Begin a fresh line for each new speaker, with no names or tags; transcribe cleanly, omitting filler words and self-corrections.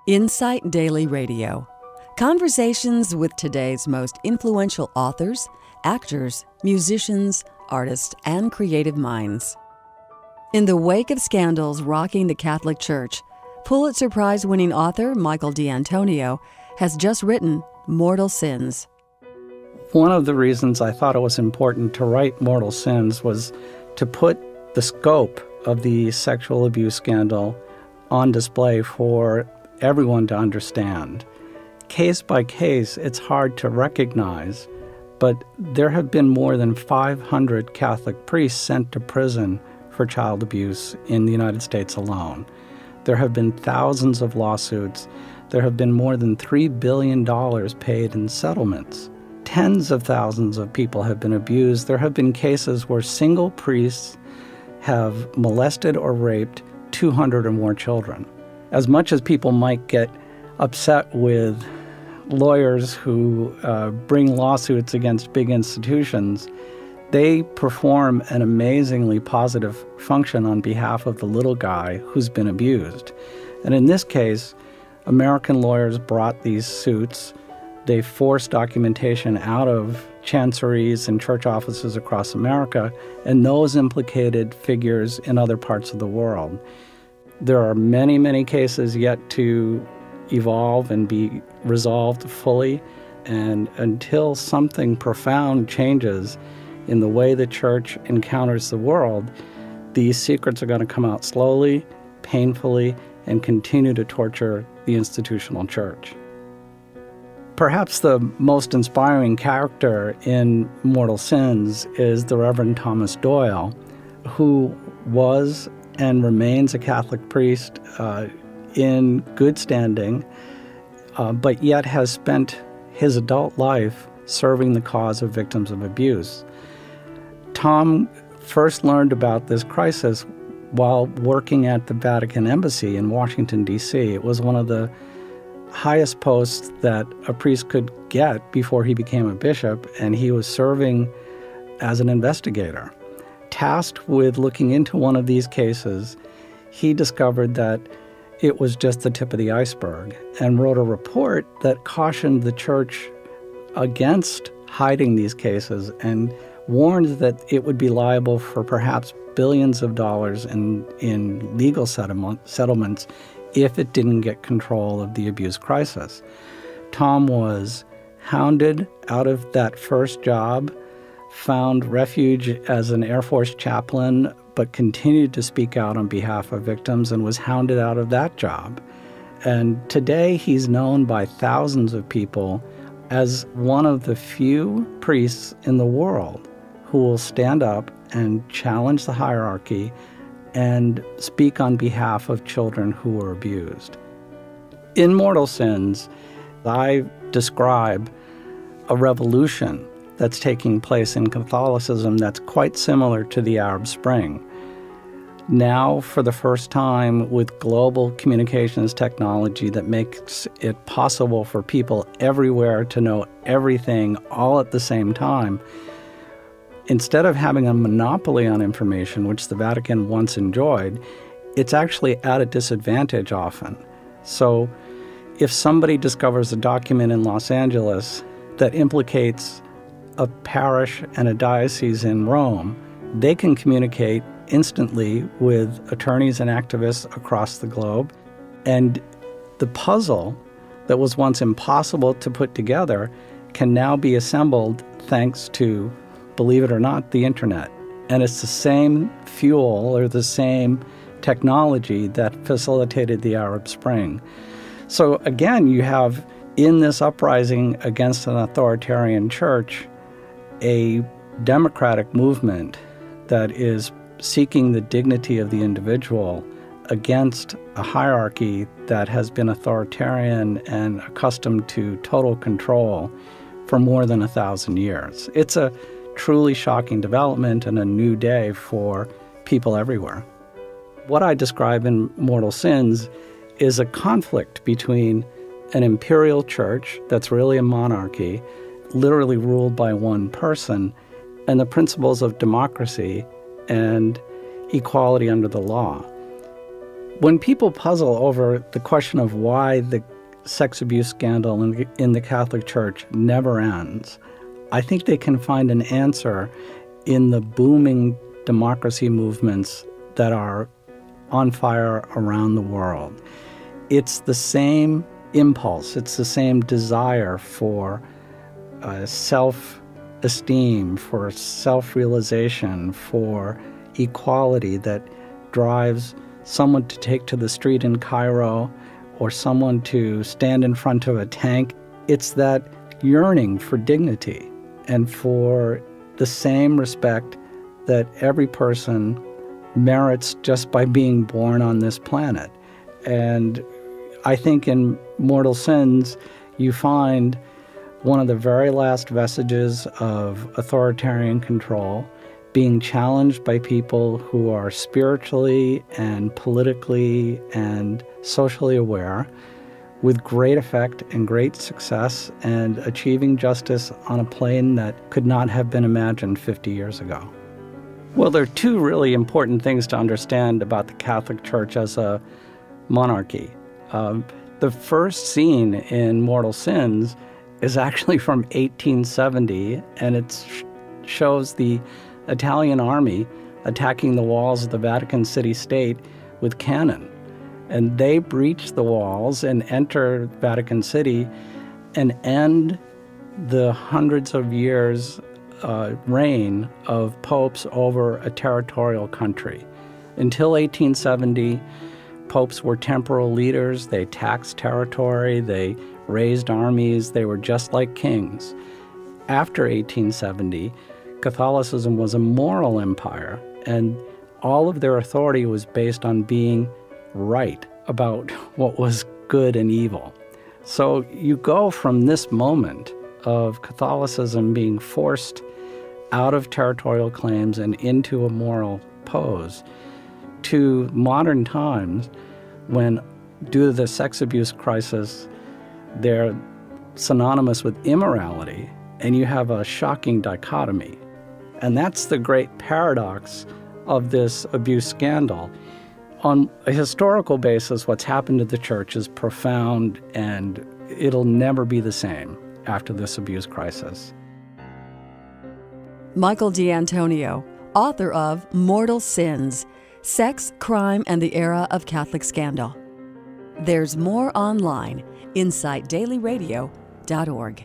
Insight Daily Radio. Conversations with today's most influential authors, actors, musicians, artists, and creative minds. In the wake of scandals rocking the Catholic Church, Pulitzer Prize-winning author Michael D'Antonio has just written Mortal Sins.
One of the reasons I thought it was important to write Mortal Sins was to put the scope of the sexual abuse scandal on display for everyone to understand. Case by case, it's hard to recognize, but there have been more than 500 Catholic priests sent to prison for child abuse in the United States alone. There have been thousands of lawsuits. There have been more than $3 billion paid in settlements. Tens of thousands of people have been abused. There have been cases where single priests have molested or raped 200 or more children. As much as people might get upset with lawyers who bring lawsuits against big institutions, they perform an amazingly positive function on behalf of the little guy who's been abused. And in this case, American lawyers brought these suits. They forced documentation out of chanceries and church offices across America, and those implicated figures in other parts of the world. There are many, many cases yet to evolve and be resolved fully, and until something profound changes in the way the church encounters the world, these secrets are going to come out slowly, painfully, and continue to torture the institutional church. Perhaps the most inspiring character in Mortal Sins is the Rev Thomas Doyle, who was and remains a Catholic priest in good standing, but yet has spent his adult life serving the cause of victims of abuse. Tom first learned about this crisis while working at the Vatican Embassy in Washington, D.C. It was one of the highest posts that a priest could get before he became a bishop, and he was serving as an investigator. Tasked with looking into one of these cases, he discovered that it was just the tip of the iceberg and wrote a report that cautioned the church against hiding these cases and warned that it would be liable for perhaps billions of dollars in legal settlements if it didn't get control of the abuse crisis. Tom was hounded out of that first job, found refuge as an Air Force chaplain, but continued to speak out on behalf of victims and was hounded out of that job. And today he's known by thousands of people as one of the few priests in the world who will stand up and challenge the hierarchy and speak on behalf of children who were abused. In Mortal Sins, I describe a revolution that's taking place in Catholicism that's quite similar to the Arab Spring. Now, for the first time, with global communications technology that makes it possible for people everywhere to know everything all at the same time, instead of having a monopoly on information, which the Vatican once enjoyed, it's actually at a disadvantage often. So if somebody discovers a document in Los Angeles that implicates a parish and a diocese in Rome, they can communicate instantly with attorneys and activists across the globe. And the puzzle that was once impossible to put together can now be assembled thanks to, believe it or not, the internet. And it's the same fuel or the same technology that facilitated the Arab Spring. So again, you have in this uprising against an authoritarian church a democratic movement that is seeking the dignity of the individual against a hierarchy that has been authoritarian and accustomed to total control for more than 1,000 years. It's a truly shocking development and a new day for people everywhere. What I describe in Mortal Sins is a conflict between an imperial church that's really a monarchy, literally ruled by one person, and the principles of democracy and equality under the law. When people puzzle over the question of why the sex abuse scandal in the Catholic Church never ends, I think they can find an answer in the booming democracy movements that are on fire around the world. It's the same impulse, it's the same desire for self-esteem, for self-realization, for equality that drives someone to take to the street in Cairo or someone to stand in front of a tank. It's that yearning for dignity and for the same respect that every person merits just by being born on this planet. And I think in Mortal Sins, you find one of the very last vestiges of authoritarian control being challenged by people who are spiritually and politically and socially aware, with great effect and great success, and achieving justice on a plane that could not have been imagined 50 years ago. Well, there are two really important things to understand about the Catholic Church as a monarchy. The first scene in Mortal Sins is actually from 1870, and it shows the Italian army attacking the walls of the Vatican City State with cannon. And they breach the walls and enter Vatican City and end the hundreds of years reign of popes over a territorial country. Until 1870, popes were temporal leaders. They taxed territory, they raised armies, they were just like kings. After 1870, Catholicism was a moral empire, and all of their authority was based on being right about what was good and evil. So you go from this moment of Catholicism being forced out of territorial claims and into a moral pose to modern times when, due to the sex abuse crisis, they're synonymous with immorality, and you have a shocking dichotomy. And that's the great paradox of this abuse scandal. On a historical basis, what's happened to the church is profound, and it'll never be the same after this abuse crisis.
Michael D'Antonio, author of Mortal Sins: Sex, Crime, and the Era of Catholic Scandal. There's more online, InsightDailyRadio.org.